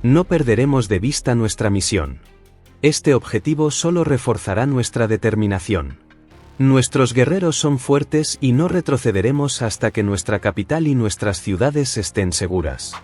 No perderemos de vista nuestra misión. Este objetivo solo reforzará nuestra determinación. Nuestros guerreros son fuertes y no retrocederemos hasta que nuestra capital y nuestras ciudades estén seguras.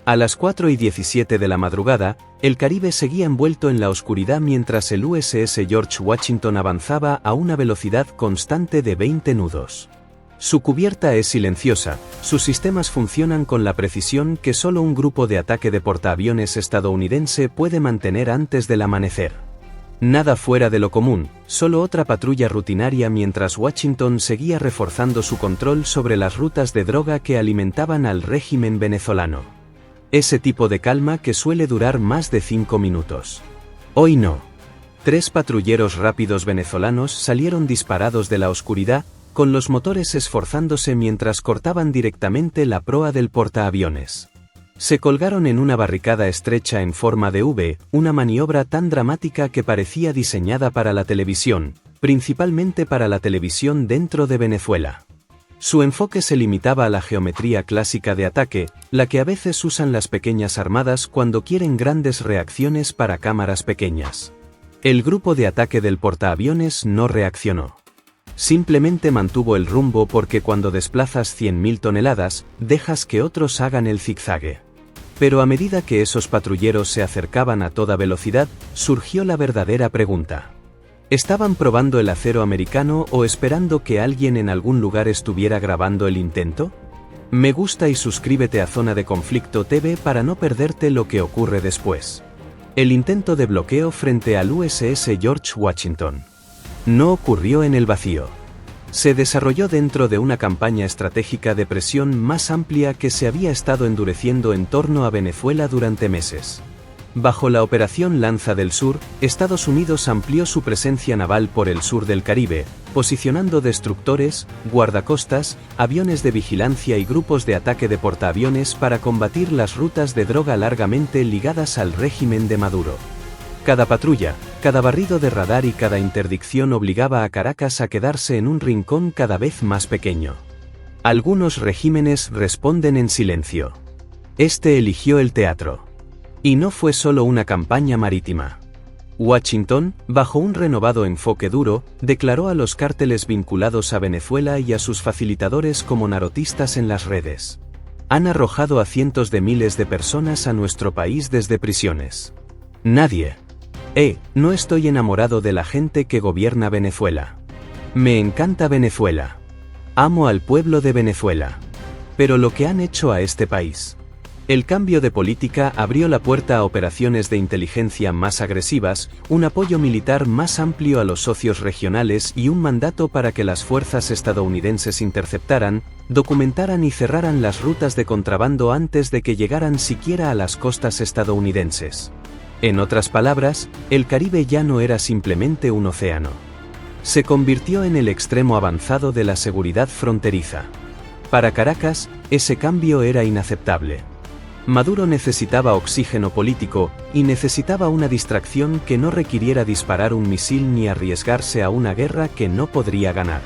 A las 4:17 de la madrugada, el Caribe seguía envuelto en la oscuridad mientras el USS George Washington avanzaba a una velocidad constante de 20 nudos. Su cubierta es silenciosa, sus sistemas funcionan con la precisión que solo un grupo de ataque de portaaviones estadounidense puede mantener antes del amanecer. Nada fuera de lo común, solo otra patrulla rutinaria mientras Washington seguía reforzando su control sobre las rutas de droga que alimentaban al régimen venezolano. Ese tipo de calma que suele durar más de 5 minutos. Hoy no. 3 patrulleros rápidos venezolanos salieron disparados de la oscuridad, con los motores esforzándose mientras cortaban directamente la proa del portaaviones. Se colgaron en una barricada estrecha en forma de V, una maniobra tan dramática que parecía diseñada para la televisión, principalmente para la televisión dentro de Venezuela. Su enfoque se limitaba a la geometría clásica de ataque, la que a veces usan las pequeñas armadas cuando quieren grandes reacciones para cámaras pequeñas. El grupo de ataque del portaaviones no reaccionó. Simplemente mantuvo el rumbo porque cuando desplazas 100.000 toneladas, dejas que otros hagan el zigzague. Pero a medida que esos patrulleros se acercaban a toda velocidad, surgió la verdadera pregunta. ¿Estaban probando el acero americano o esperando que alguien en algún lugar estuviera grabando el intento? Me gusta y suscríbete a Zona de Conflicto TV para no perderte lo que ocurre después. El intento de bloqueo frente al USS George Washington. No ocurrió en el vacío. Se desarrolló dentro de una campaña estratégica de presión más amplia que se había estado endureciendo en torno a Venezuela durante meses. Bajo la Operación Lanza del Sur, Estados Unidos amplió su presencia naval por el sur del Caribe, posicionando destructores, guardacostas, aviones de vigilancia y grupos de ataque de portaaviones para combatir las rutas de droga largamente ligadas al régimen de Maduro. Cada patrulla, cada barrido de radar y cada interdicción obligaba a Caracas a quedarse en un rincón cada vez más pequeño. Algunos regímenes responden en silencio. Este eligió el teatro. Y no fue solo una campaña marítima. Washington, bajo un renovado enfoque duro, declaró a los cárteles vinculados a Venezuela y a sus facilitadores como narcotistas en las redes. Han arrojado a cientos de miles de personas a nuestro país desde prisiones. Nadie. No estoy enamorado de la gente que gobierna Venezuela. Me encanta Venezuela. Amo al pueblo de Venezuela. Pero lo que han hecho a este país. El cambio de política abrió la puerta a operaciones de inteligencia más agresivas, un apoyo militar más amplio a los socios regionales y un mandato para que las fuerzas estadounidenses interceptaran, documentaran y cerraran las rutas de contrabando antes de que llegaran siquiera a las costas estadounidenses. En otras palabras, el Caribe ya no era simplemente un océano. Se convirtió en el extremo avanzado de la seguridad fronteriza. Para Caracas, ese cambio era inaceptable. Maduro necesitaba oxígeno político, y necesitaba una distracción que no requiriera disparar un misil ni arriesgarse a una guerra que no podría ganar.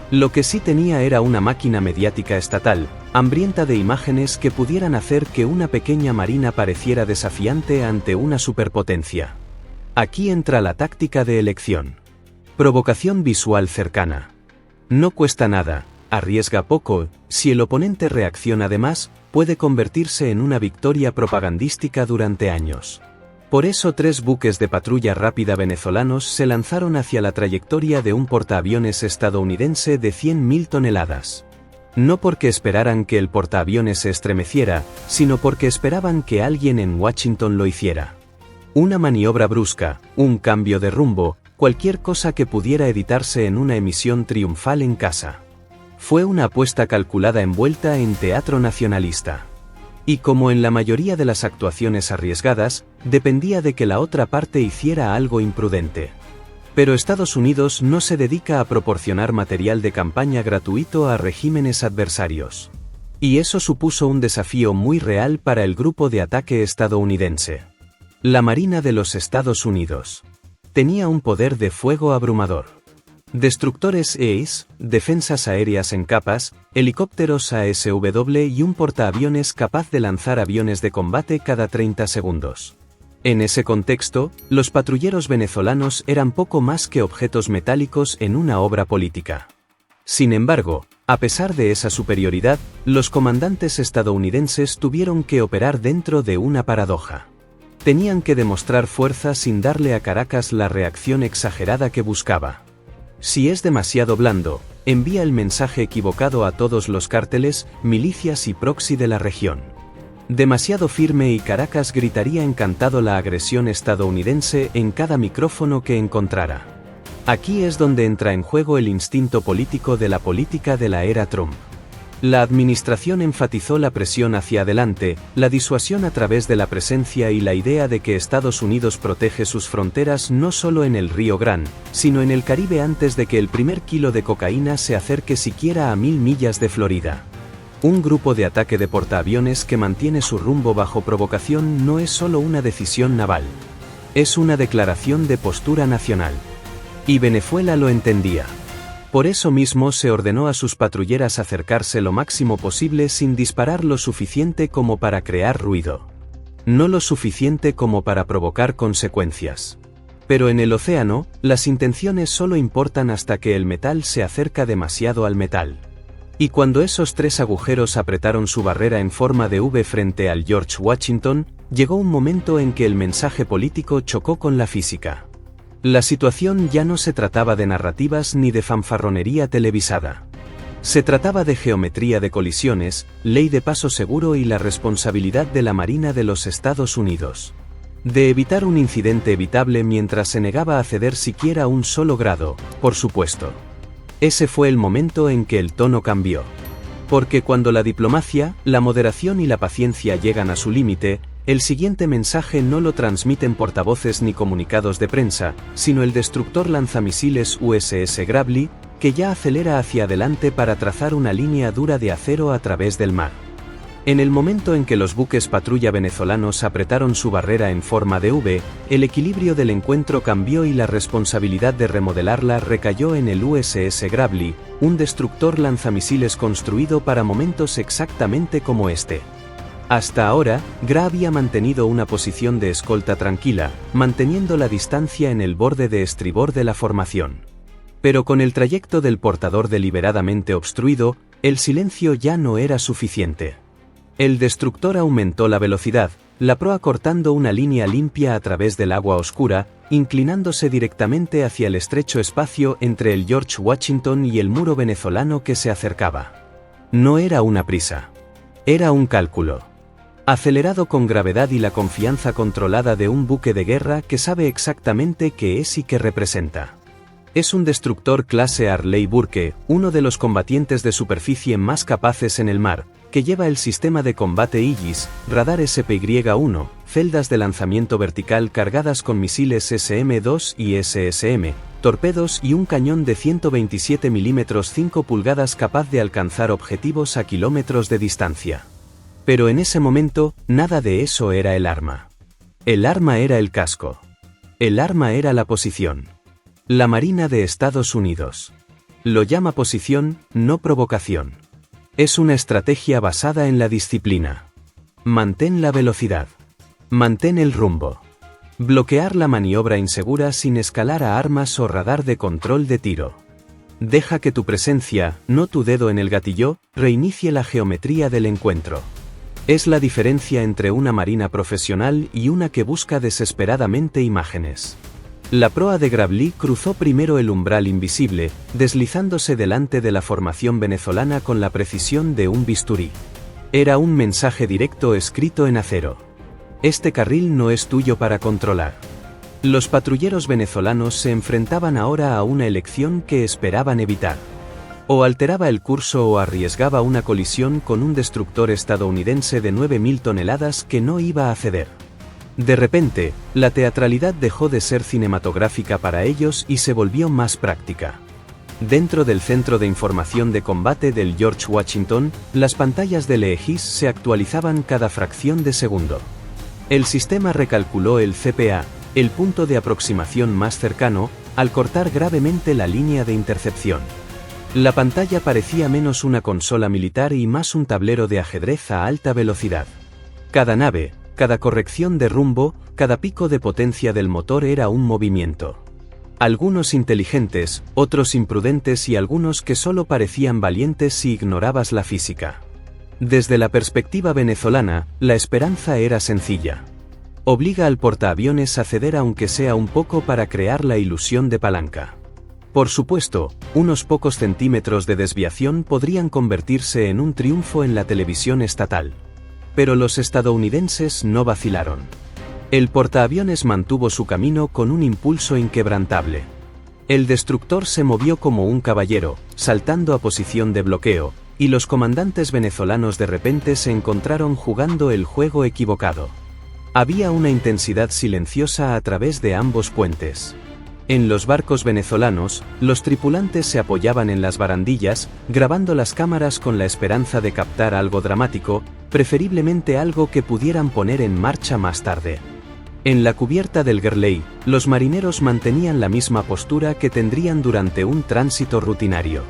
Lo que sí tenía era una máquina mediática estatal, hambrienta de imágenes que pudieran hacer que una pequeña marina pareciera desafiante ante una superpotencia. Aquí entra la táctica de elección. Provocación visual cercana. No cuesta nada, arriesga poco, si el oponente reacciona además, puede convertirse en una victoria propagandística durante años. Por eso 3 buques de patrulla rápida venezolanos se lanzaron hacia la trayectoria de un portaaviones estadounidense de 100.000 toneladas. No porque esperaran que el portaaviones se estremeciera, sino porque esperaban que alguien en Washington lo hiciera. Una maniobra brusca, un cambio de rumbo, cualquier cosa que pudiera editarse en una emisión triunfal en casa. Fue una apuesta calculada envuelta en teatro nacionalista. Y como en la mayoría de las actuaciones arriesgadas, dependía de que la otra parte hiciera algo imprudente. Pero Estados Unidos no se dedica a proporcionar material de campaña gratuito a regímenes adversarios. Y eso supuso un desafío muy real para el grupo de ataque estadounidense. La Marina de los Estados Unidos tenía un poder de fuego abrumador. Destructores EIS, defensas aéreas en capas, helicópteros ASW y un portaaviones capaz de lanzar aviones de combate cada 30 segundos. En ese contexto, los patrulleros venezolanos eran poco más que objetos metálicos en una obra política. Sin embargo, a pesar de esa superioridad, los comandantes estadounidenses tuvieron que operar dentro de una paradoja. Tenían que demostrar fuerza sin darle a Caracas la reacción exagerada que buscaba. Si es demasiado blando, envía el mensaje equivocado a todos los cárteles, milicias y proxy de la región. Demasiado firme y Caracas gritaría encantado la agresión estadounidense en cada micrófono que encontrara. Aquí es donde entra en juego el instinto político de la política de la era Trump. La administración enfatizó la presión hacia adelante, la disuasión a través de la presencia y la idea de que Estados Unidos protege sus fronteras no solo en el Río Grande, sino en el Caribe antes de que el primer kilo de cocaína se acerque siquiera a 1000 millas de Florida. Un grupo de ataque de portaaviones que mantiene su rumbo bajo provocación no es solo una decisión naval. Es una declaración de postura nacional. Y Venezuela lo entendía. Por eso mismo se ordenó a sus patrulleras acercarse lo máximo posible sin disparar lo suficiente como para crear ruido. No lo suficiente como para provocar consecuencias. Pero en el océano, las intenciones solo importan hasta que el metal se acerca demasiado al metal. Y cuando esos 3 agujeros apretaron su barrera en forma de V frente al George Washington, llegó un momento en que el mensaje político chocó con la física. La situación ya no se trataba de narrativas ni de fanfarronería televisada. Se trataba de geometría de colisiones, ley de paso seguro y la responsabilidad de la Marina de los Estados Unidos. De evitar un incidente evitable mientras se negaba a ceder siquiera un solo grado, por supuesto. Ese fue el momento en que el tono cambió. Porque cuando la diplomacia, la moderación y la paciencia llegan a su límite, el siguiente mensaje no lo transmiten portavoces ni comunicados de prensa, sino el destructor lanzamisiles USS Gravely, que ya acelera hacia adelante para trazar una línea dura de acero a través del mar. En el momento en que los buques patrulla venezolanos apretaron su barrera en forma de V, el equilibrio del encuentro cambió y la responsabilidad de remodelarla recayó en el USS Gravely, un destructor lanzamisiles construido para momentos exactamente como este. Hasta ahora, Gra había mantenido una posición de escolta tranquila, manteniendo la distancia en el borde de estribor de la formación. Pero con el trayecto del portador deliberadamente obstruido, el silencio ya no era suficiente. El destructor aumentó la velocidad, la proa cortando una línea limpia a través del agua oscura, inclinándose directamente hacia el estrecho espacio entre el George Washington y el muro venezolano que se acercaba. No era una prisa. Era un cálculo. Acelerado con gravedad y la confianza controlada de un buque de guerra que sabe exactamente qué es y qué representa. Es un destructor clase Arleigh Burke, uno de los combatientes de superficie más capaces en el mar, que lleva el sistema de combate Aegis, radar SPY-1, celdas de lanzamiento vertical cargadas con misiles SM-2 y SSM, torpedos y un cañón de 127 mm 5 pulgadas capaz de alcanzar objetivos a kilómetros de distancia. Pero en ese momento, nada de eso era el arma. El arma era el casco. El arma era la posición. La Marina de Estados Unidos. Lo llama posición, no provocación. Es una estrategia basada en la disciplina. Mantén la velocidad. Mantén el rumbo. Bloquear la maniobra insegura sin escalar a armas o radar de control de tiro. Deja que tu presencia, no tu dedo en el gatillo, reinicie la geometría del encuentro. Es la diferencia entre una marina profesional y una que busca desesperadamente imágenes. La proa de Gravely cruzó primero el umbral invisible, deslizándose delante de la formación venezolana con la precisión de un bisturí. Era un mensaje directo escrito en acero. Este carril no es tuyo para controlar. Los patrulleros venezolanos se enfrentaban ahora a una elección que esperaban evitar. O alteraba el curso o arriesgaba una colisión con un destructor estadounidense de 9.000 toneladas que no iba a ceder. De repente, la teatralidad dejó de ser cinematográfica para ellos y se volvió más práctica. Dentro del centro de información de combate del George Washington, las pantallas del Aegis se actualizaban cada fracción de segundo. El sistema recalculó el CPA, el punto de aproximación más cercano, al cortar gravemente la línea de intercepción. La pantalla parecía menos una consola militar y más un tablero de ajedrez a alta velocidad. Cada nave, cada corrección de rumbo, cada pico de potencia del motor era un movimiento. Algunos inteligentes, otros imprudentes y algunos que solo parecían valientes si ignorabas la física. Desde la perspectiva venezolana, la esperanza era sencilla. Obliga al portaaviones a ceder aunque sea un poco para crear la ilusión de palanca. Por supuesto, unos pocos centímetros de desviación podrían convertirse en un triunfo en la televisión estatal. Pero los estadounidenses no vacilaron. El portaaviones mantuvo su camino con un impulso inquebrantable. El destructor se movió como un caballero, saltando a posición de bloqueo, y los comandantes venezolanos de repente se encontraron jugando el juego equivocado. Había una intensidad silenciosa a través de ambos puentes. En los barcos venezolanos, los tripulantes se apoyaban en las barandillas, grabando las cámaras con la esperanza de captar algo dramático, preferiblemente algo que pudieran poner en marcha más tarde. En la cubierta del Gurley, los marineros mantenían la misma postura que tendrían durante un tránsito rutinario.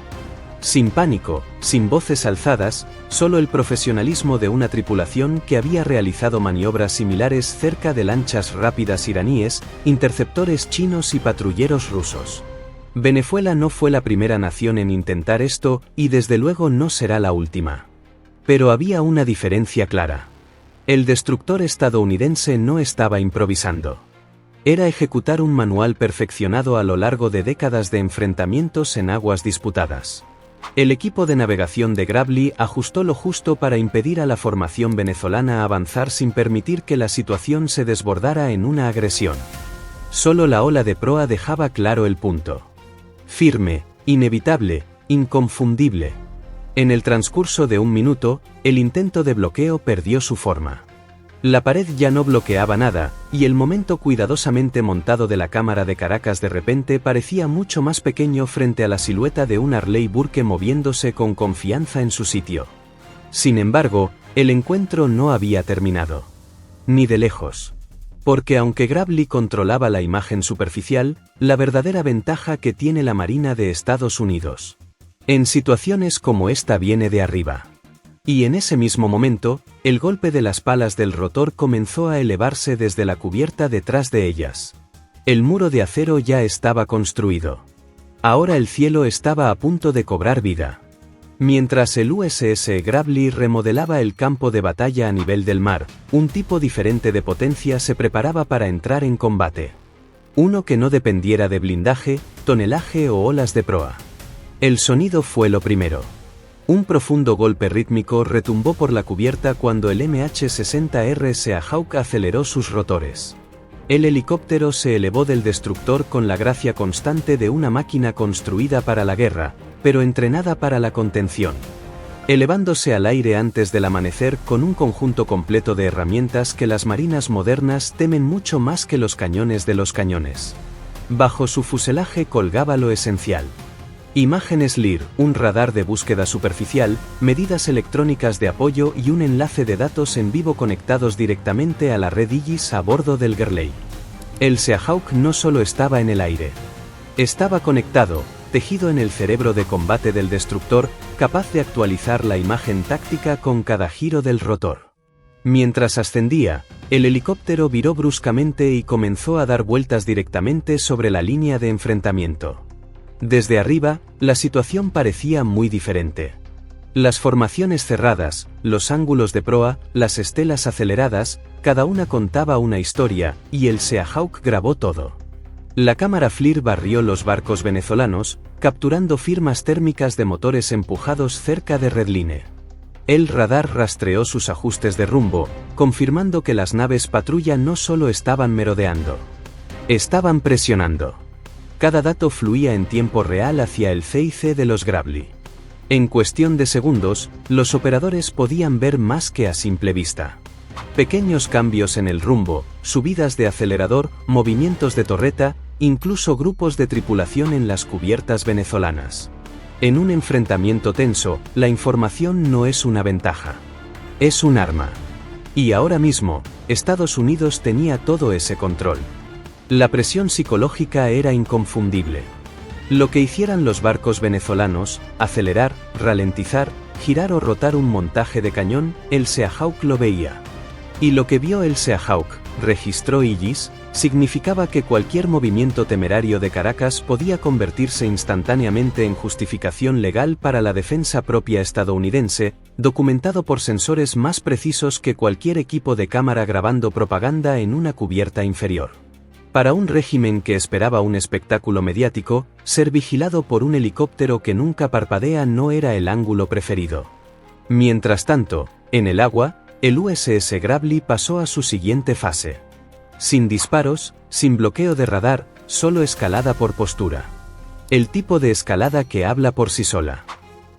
Sin pánico, sin voces alzadas, solo el profesionalismo de una tripulación que había realizado maniobras similares cerca de lanchas rápidas iraníes, interceptores chinos y patrulleros rusos. Venezuela no fue la primera nación en intentar esto, y desde luego no será la última. Pero había una diferencia clara. El destructor estadounidense no estaba improvisando. Era ejecutar un manual perfeccionado a lo largo de décadas de enfrentamientos en aguas disputadas. El equipo de navegación de Gravely ajustó lo justo para impedir a la formación venezolana avanzar sin permitir que la situación se desbordara en una agresión. Solo la ola de proa dejaba claro el punto. Firme, inevitable, inconfundible. En el transcurso de un minuto, el intento de bloqueo perdió su forma. La pared ya no bloqueaba nada, y el momento cuidadosamente montado de la cámara de Caracas de repente parecía mucho más pequeño frente a la silueta de un Arleigh Burke moviéndose con confianza en su sitio. Sin embargo, el encuentro no había terminado. Ni de lejos. Porque aunque Gravely controlaba la imagen superficial, la verdadera ventaja que tiene la Marina de Estados Unidos en situaciones como esta viene de arriba. Y en ese mismo momento, el golpe de las palas del rotor comenzó a elevarse desde la cubierta detrás de ellas. El muro de acero ya estaba construido. Ahora el cielo estaba a punto de cobrar vida. Mientras el USS Gravely remodelaba el campo de batalla a nivel del mar, un tipo diferente de potencia se preparaba para entrar en combate. Uno que no dependiera de blindaje, tonelaje o olas de proa. El sonido fue lo primero. Un profundo golpe rítmico retumbó por la cubierta cuando el MH-60R Seahawk aceleró sus rotores. El helicóptero se elevó del destructor con la gracia constante de una máquina construida para la guerra, pero entrenada para la contención. Elevándose al aire antes del amanecer con un conjunto completo de herramientas que las marinas modernas temen mucho más que los cañones de los cañones. Bajo su fuselaje colgaba lo esencial. Imágenes LIR, un radar de búsqueda superficial, medidas electrónicas de apoyo y un enlace de datos en vivo conectados directamente a la red IGIS a bordo del Gurley. El Seahawk no solo estaba en el aire. Estaba conectado, tejido en el cerebro de combate del destructor, capaz de actualizar la imagen táctica con cada giro del rotor. Mientras ascendía, el helicóptero viró bruscamente y comenzó a dar vueltas directamente sobre la línea de enfrentamiento. Desde arriba, la situación parecía muy diferente. Las formaciones cerradas, los ángulos de proa, las estelas aceleradas, cada una contaba una historia, y el Seahawk grabó todo. La cámara FLIR barrió los barcos venezolanos, capturando firmas térmicas de motores empujados cerca de Redline. El radar rastreó sus ajustes de rumbo, confirmando que las naves patrulla no solo estaban merodeando. Estaban presionando. Cada dato fluía en tiempo real hacia el CIC de los Gravely. En cuestión de segundos, los operadores podían ver más que a simple vista. Pequeños cambios en el rumbo, subidas de acelerador, movimientos de torreta, incluso grupos de tripulación en las cubiertas venezolanas. En un enfrentamiento tenso, la información no es una ventaja. Es un arma. Y ahora mismo, Estados Unidos tenía todo ese control. La presión psicológica era inconfundible. Lo que hicieran los barcos venezolanos, acelerar, ralentizar, girar o rotar un montaje de cañón, el Seahawk lo veía. Y lo que vio el Seahawk, registró Illes, significaba que cualquier movimiento temerario de Caracas podía convertirse instantáneamente en justificación legal para la defensa propia estadounidense, documentado por sensores más precisos que cualquier equipo de cámara grabando propaganda en una cubierta inferior. Para un régimen que esperaba un espectáculo mediático, ser vigilado por un helicóptero que nunca parpadea no era el ángulo preferido. Mientras tanto, en el agua, el USS Gravely pasó a su siguiente fase. Sin disparos, sin bloqueo de radar, solo escalada por postura. El tipo de escalada que habla por sí sola.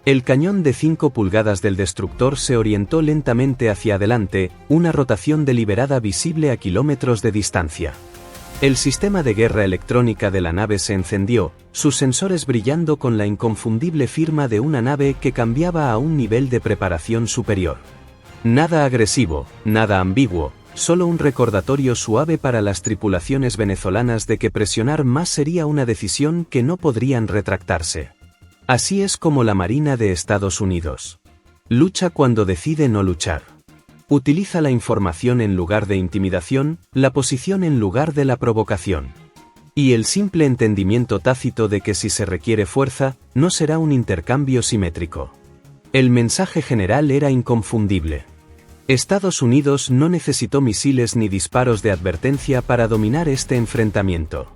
El cañón de 5 pulgadas del destructor se orientó lentamente hacia adelante, una rotación deliberada visible a kilómetros de distancia. El sistema de guerra electrónica de la nave se encendió, sus sensores brillando con la inconfundible firma de una nave que cambiaba a un nivel de preparación superior. Nada agresivo, nada ambiguo, solo un recordatorio suave para las tripulaciones venezolanas de que presionar más sería una decisión que no podrían retractarse. Así es como la Marina de Estados Unidos lucha cuando decide no luchar. Utiliza la información en lugar de intimidación, la posición en lugar de la provocación. Y el simple entendimiento tácito de que si se requiere fuerza, no será un intercambio simétrico. El mensaje general era inconfundible. Estados Unidos no necesitó misiles ni disparos de advertencia para dominar este enfrentamiento.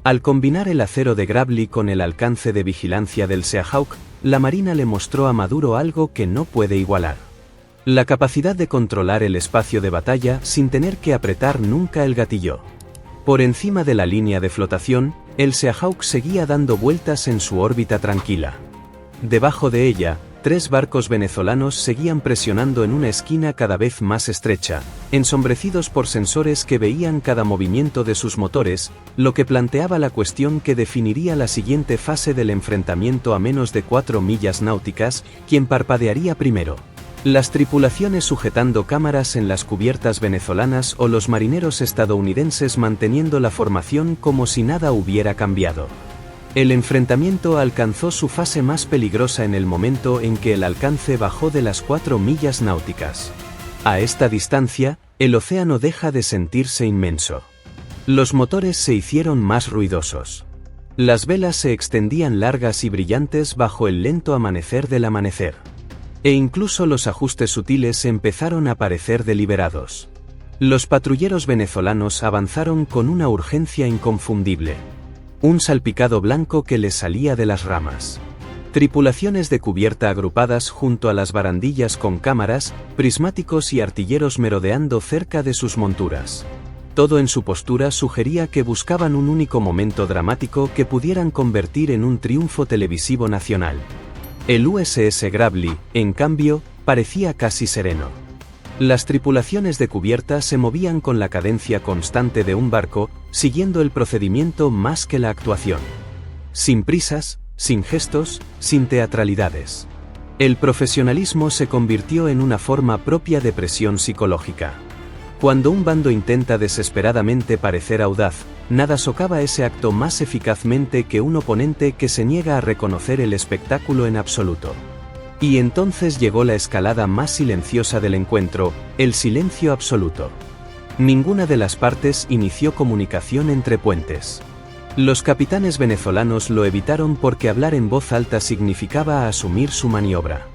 Al combinar el acero de Gravely con el alcance de vigilancia del Seahawk, la Marina le mostró a Maduro algo que no puede igualar. La capacidad de controlar el espacio de batalla sin tener que apretar nunca el gatillo. Por encima de la línea de flotación, el Seahawk seguía dando vueltas en su órbita tranquila. Debajo de ella, 3 barcos venezolanos seguían presionando en una esquina cada vez más estrecha, ensombrecidos por sensores que veían cada movimiento de sus motores, lo que planteaba la cuestión que definiría la siguiente fase del enfrentamiento a menos de 4 millas náuticas, ¿quién parpadearía primero? Las tripulaciones sujetando cámaras en las cubiertas venezolanas o los marineros estadounidenses manteniendo la formación como si nada hubiera cambiado. El enfrentamiento alcanzó su fase más peligrosa en el momento en que el alcance bajó de las 4 millas náuticas. A esta distancia, el océano deja de sentirse inmenso. Los motores se hicieron más ruidosos. Las velas se extendían largas y brillantes bajo el lento amanecer del amanecer. E incluso los ajustes sutiles empezaron a parecer deliberados. Los patrulleros venezolanos avanzaron con una urgencia inconfundible. Un salpicado blanco que les salía de las ramas. Tripulaciones de cubierta agrupadas junto a las barandillas con cámaras, prismáticos y artilleros merodeando cerca de sus monturas. Todo en su postura sugería que buscaban un único momento dramático que pudieran convertir en un triunfo televisivo nacional. El USS Gravely, en cambio, parecía casi sereno. Las tripulaciones de cubierta se movían con la cadencia constante de un barco, siguiendo el procedimiento más que la actuación. Sin prisas, sin gestos, sin teatralidades. El profesionalismo se convirtió en una forma propia de presión psicológica. Cuando un bando intenta desesperadamente parecer audaz, nada socava ese acto más eficazmente que un oponente que se niega a reconocer el espectáculo en absoluto. Y entonces llegó la escalada más silenciosa del encuentro, el silencio absoluto. Ninguna de las partes inició comunicación entre puentes. Los capitanes venezolanos lo evitaron porque hablar en voz alta significaba asumir su maniobra.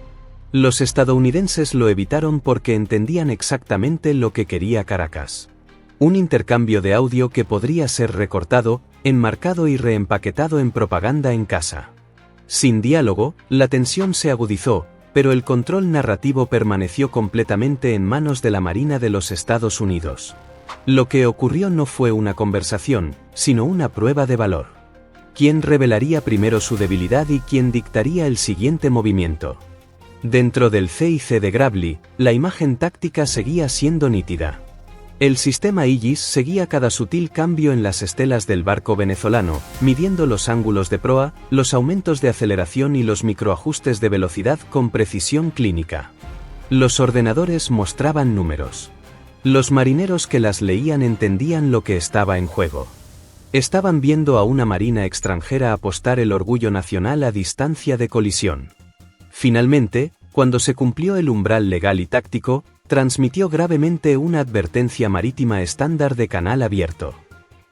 Los estadounidenses lo evitaron porque entendían exactamente lo que quería Caracas. Un intercambio de audio que podría ser recortado, enmarcado y reempaquetado en propaganda en casa. Sin diálogo, la tensión se agudizó, pero el control narrativo permaneció completamente en manos de la Marina de los Estados Unidos. Lo que ocurrió no fue una conversación, sino una prueba de valor. ¿Quién revelaría primero su debilidad y quién dictaría el siguiente movimiento? Dentro del CIC de Gravely, la imagen táctica seguía siendo nítida. El sistema Illes seguía cada sutil cambio en las estelas del barco venezolano, midiendo los ángulos de proa, los aumentos de aceleración y los microajustes de velocidad con precisión clínica. Los ordenadores mostraban números. Los marineros que las leían entendían lo que estaba en juego. Estaban viendo a una marina extranjera apostar el orgullo nacional a distancia de colisión. Finalmente, cuando se cumplió el umbral legal y táctico, transmitió gravemente una advertencia marítima estándar de canal abierto.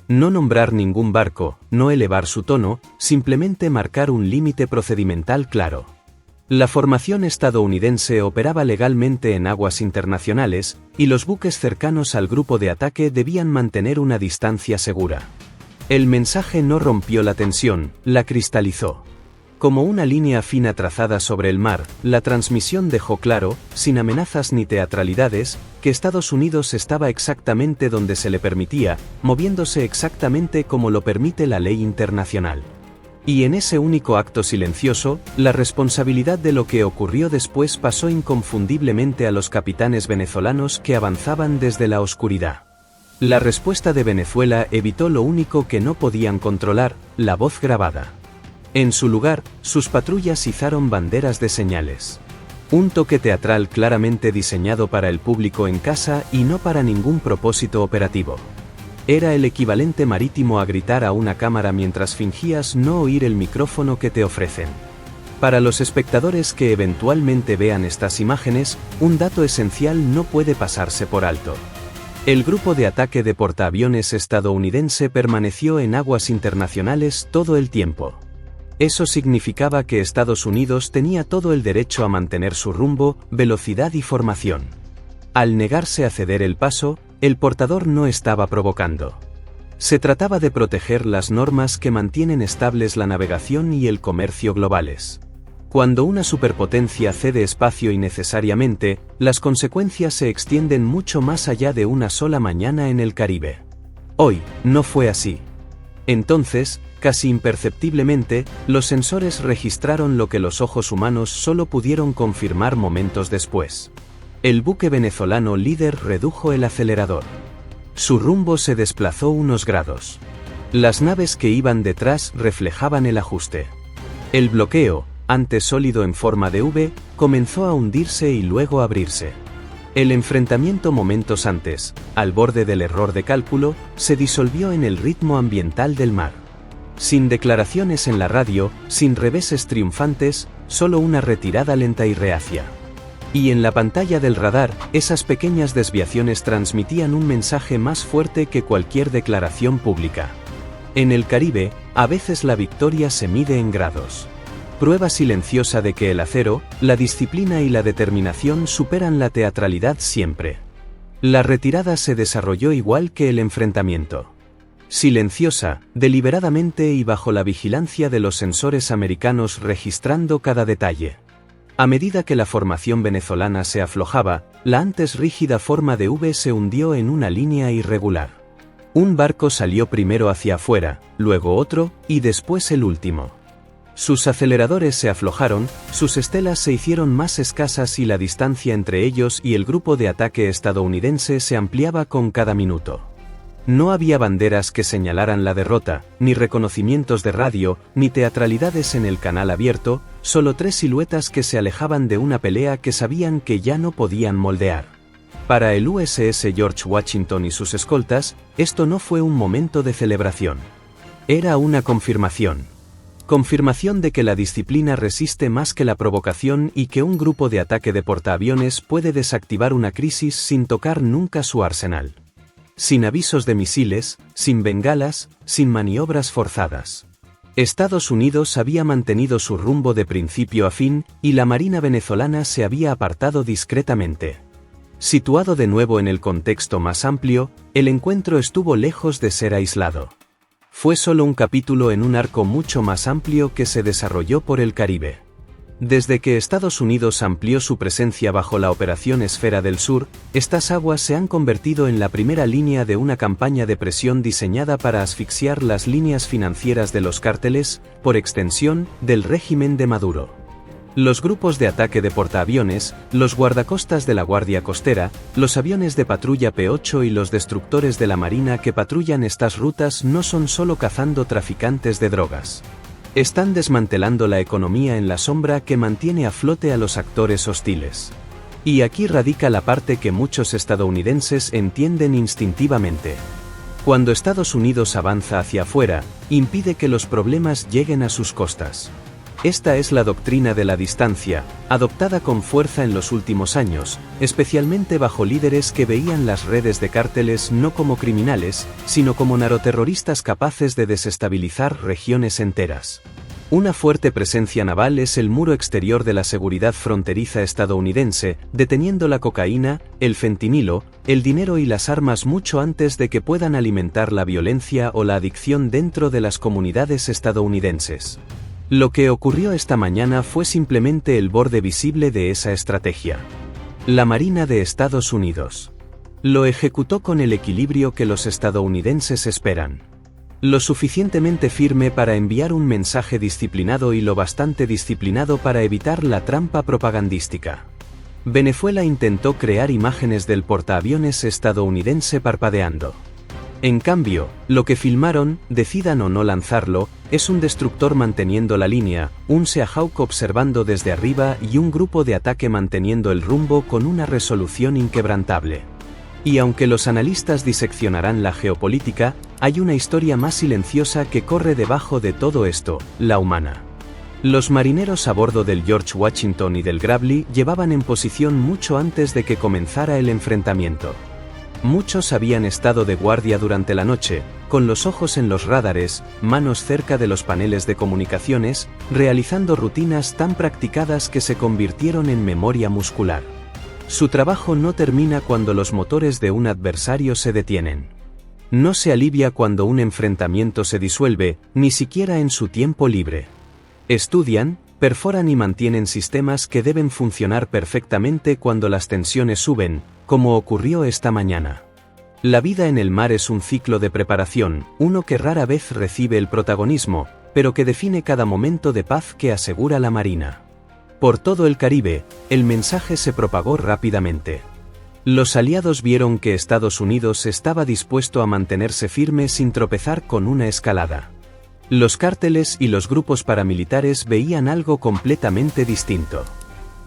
No nombrar ningún barco, no elevar su tono, simplemente marcar un límite procedimental claro. La formación estadounidense operaba legalmente en aguas internacionales, y los buques cercanos al grupo de ataque debían mantener una distancia segura. El mensaje no rompió la tensión, la cristalizó. Como una línea fina trazada sobre el mar, la transmisión dejó claro, sin amenazas ni teatralidades, que Estados Unidos estaba exactamente donde se le permitía, moviéndose exactamente como lo permite la ley internacional. Y en ese único acto silencioso, la responsabilidad de lo que ocurrió después pasó inconfundiblemente a los capitanes venezolanos que avanzaban desde la oscuridad. La respuesta de Venezuela evitó lo único que no podían controlar, la voz grabada. En su lugar, sus patrullas izaron banderas de señales. Un toque teatral claramente diseñado para el público en casa y no para ningún propósito operativo. Era el equivalente marítimo a gritar a una cámara mientras fingías no oír el micrófono que te ofrecen. Para los espectadores que eventualmente vean estas imágenes, un dato esencial no puede pasarse por alto. El grupo de ataque de portaaviones estadounidense permaneció en aguas internacionales todo el tiempo. Eso significaba que Estados Unidos tenía todo el derecho a mantener su rumbo, velocidad y formación. Al negarse a ceder el paso, el portador no estaba provocando. Se trataba de proteger las normas que mantienen estables la navegación y el comercio globales. Cuando una superpotencia cede espacio innecesariamente, las consecuencias se extienden mucho más allá de una sola mañana en el Caribe. Hoy, no fue así. Entonces, casi imperceptiblemente, los sensores registraron lo que los ojos humanos solo pudieron confirmar momentos después. El buque venezolano líder redujo el acelerador. Su rumbo se desplazó unos grados. Las naves que iban detrás reflejaban el ajuste. El bloqueo, antes sólido en forma de V, comenzó a hundirse y luego a abrirse. El enfrentamiento momentos antes, al borde del error de cálculo, se disolvió en el ritmo ambiental del mar. Sin declaraciones en la radio, sin reveses triunfantes, solo una retirada lenta y reacia. Y en la pantalla del radar, esas pequeñas desviaciones transmitían un mensaje más fuerte que cualquier declaración pública. En el Caribe, a veces la victoria se mide en grados. Prueba silenciosa de que el acero, la disciplina y la determinación superan la teatralidad siempre. La retirada se desarrolló igual que el enfrentamiento. Silenciosa, deliberadamente y bajo la vigilancia de los sensores americanos registrando cada detalle. A medida que la formación venezolana se aflojaba, la antes rígida forma de V se hundió en una línea irregular. Un barco salió primero hacia afuera, luego otro, y después el último. Sus aceleradores se aflojaron, sus estelas se hicieron más escasas y la distancia entre ellos y el grupo de ataque estadounidense se ampliaba con cada minuto. No había banderas que señalaran la derrota, ni reconocimientos de radio, ni teatralidades en el canal abierto, solo tres siluetas que se alejaban de una pelea que sabían que ya no podían moldear. Para el USS George Washington y sus escoltas, esto no fue un momento de celebración. Era una confirmación. Confirmación de que la disciplina resiste más que la provocación y que un grupo de ataque de portaaviones puede desactivar una crisis sin tocar nunca su arsenal. Sin avisos de misiles, sin bengalas, sin maniobras forzadas. Estados Unidos había mantenido su rumbo de principio a fin, y la Marina venezolana se había apartado discretamente. Situado de nuevo en el contexto más amplio, el encuentro estuvo lejos de ser aislado. Fue solo un capítulo en un arco mucho más amplio que se desarrolló por el Caribe. Desde que Estados Unidos amplió su presencia bajo la Operación Esfera del Sur, estas aguas se han convertido en la primera línea de una campaña de presión diseñada para asfixiar las líneas financieras de los cárteles, por extensión, del régimen de Maduro. Los grupos de ataque de portaaviones, los guardacostas de la Guardia Costera, los aviones de patrulla P-8 y los destructores de la Marina que patrullan estas rutas no son solo cazando traficantes de drogas. Están desmantelando la economía en la sombra que mantiene a flote a los actores hostiles. Y aquí radica la parte que muchos estadounidenses entienden instintivamente. Cuando Estados Unidos avanza hacia afuera, impide que los problemas lleguen a sus costas. Esta es la doctrina de la distancia, adoptada con fuerza en los últimos años, especialmente bajo líderes que veían las redes de cárteles no como criminales, sino como narcoterroristas capaces de desestabilizar regiones enteras. Una fuerte presencia naval es el muro exterior de la seguridad fronteriza estadounidense, deteniendo la cocaína, el fentanilo, el dinero y las armas mucho antes de que puedan alimentar la violencia o la adicción dentro de las comunidades estadounidenses. Lo que ocurrió esta mañana fue simplemente el borde visible de esa estrategia. La Marina de Estados Unidos lo ejecutó con el equilibrio que los estadounidenses esperan. Lo suficientemente firme para enviar un mensaje disciplinado y lo bastante disciplinado para evitar la trampa propagandística. Venezuela intentó crear imágenes del portaaviones estadounidense parpadeando. En cambio, lo que filmaron, decidan o no lanzarlo, es un destructor manteniendo la línea, un Seahawk observando desde arriba y un grupo de ataque manteniendo el rumbo con una resolución inquebrantable. Y aunque los analistas diseccionarán la geopolítica, hay una historia más silenciosa que corre debajo de todo esto, la humana. Los marineros a bordo del George Washington y del Gravely llevaban en posición mucho antes de que comenzara el enfrentamiento. Muchos habían estado de guardia durante la noche, con los ojos en los radares, manos cerca de los paneles de comunicaciones, realizando rutinas tan practicadas que se convirtieron en memoria muscular. Su trabajo no termina cuando los motores de un adversario se detienen. No se alivia cuando un enfrentamiento se disuelve, ni siquiera en su tiempo libre. Estudian, perforan y mantienen sistemas que deben funcionar perfectamente cuando las tensiones suben, como ocurrió esta mañana. La vida en el mar es un ciclo de preparación, uno que rara vez recibe el protagonismo, pero que define cada momento de paz que asegura la Marina. Por todo el Caribe, el mensaje se propagó rápidamente. Los aliados vieron que Estados Unidos estaba dispuesto a mantenerse firme sin tropezar con una escalada. Los cárteles y los grupos paramilitares veían algo completamente distinto.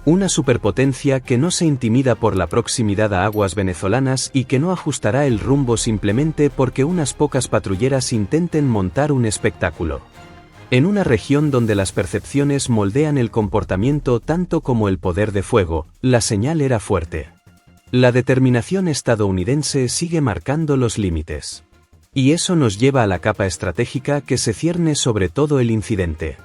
Una superpotencia que no se intimida por la proximidad a aguas venezolanas y que no ajustará el rumbo simplemente porque unas pocas patrulleras intenten montar un espectáculo. En una región donde las percepciones moldean el comportamiento tanto como el poder de fuego, la señal era fuerte. La determinación estadounidense sigue marcando los límites. Y eso nos lleva a la capa estratégica que se cierne sobre todo el incidente.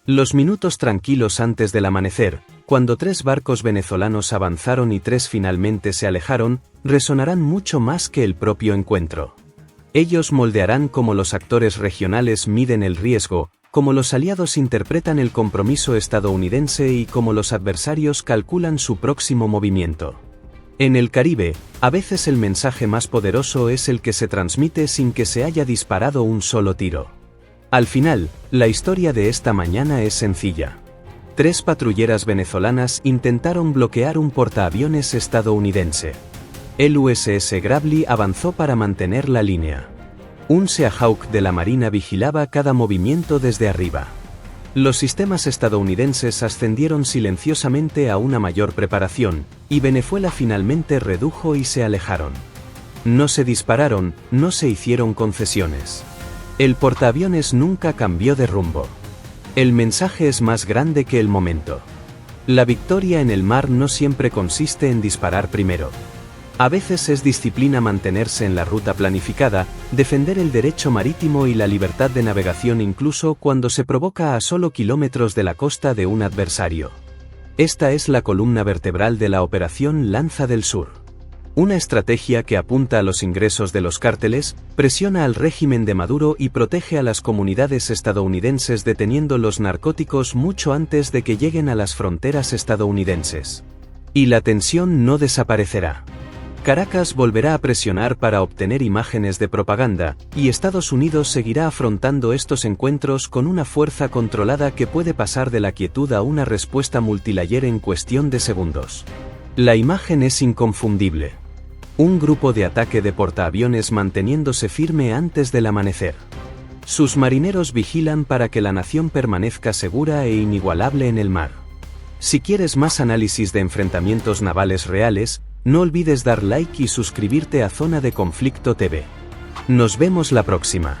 Los minutos tranquilos antes del amanecer, cuando 3 barcos venezolanos avanzaron y 3 finalmente se alejaron, resonarán mucho más que el propio encuentro. Ellos moldearán cómo los actores regionales miden el riesgo, cómo los aliados interpretan el compromiso estadounidense y cómo los adversarios calculan su próximo movimiento. En el Caribe, a veces el mensaje más poderoso es el que se transmite sin que se haya disparado un solo tiro. Al final, la historia de esta mañana es sencilla. 3 patrulleras venezolanas intentaron bloquear un portaaviones estadounidense. El USS Gravely avanzó para mantener la línea. Un Seahawk de la Marina vigilaba cada movimiento desde arriba. Los sistemas estadounidenses ascendieron silenciosamente a una mayor preparación, y Venezuela finalmente redujo y se alejaron. No se dispararon, no se hicieron concesiones. El portaaviones nunca cambió de rumbo. El mensaje es más grande que el momento. La victoria en el mar no siempre consiste en disparar primero. A veces es disciplina mantenerse en la ruta planificada, defender el derecho marítimo y la libertad de navegación incluso cuando se provoca a solo kilómetros de la costa de un adversario. Esta es la columna vertebral de la Operación Lanza del Sur. Una estrategia que apunta a los ingresos de los cárteles, presiona al régimen de Maduro y protege a las comunidades estadounidenses deteniendo los narcóticos mucho antes de que lleguen a las fronteras estadounidenses. Y la tensión no desaparecerá. Caracas volverá a presionar para obtener imágenes de propaganda, y Estados Unidos seguirá afrontando estos encuentros con una fuerza controlada que puede pasar de la quietud a una respuesta multilayer en cuestión de segundos. La imagen es inconfundible. Un grupo de ataque de portaaviones manteniéndose firme antes del amanecer. Sus marineros vigilan para que la nación permanezca segura e inigualable en el mar. Si quieres más análisis de enfrentamientos navales reales, no olvides dar like y suscribirte a Zona de Conflicto TV. Nos vemos la próxima.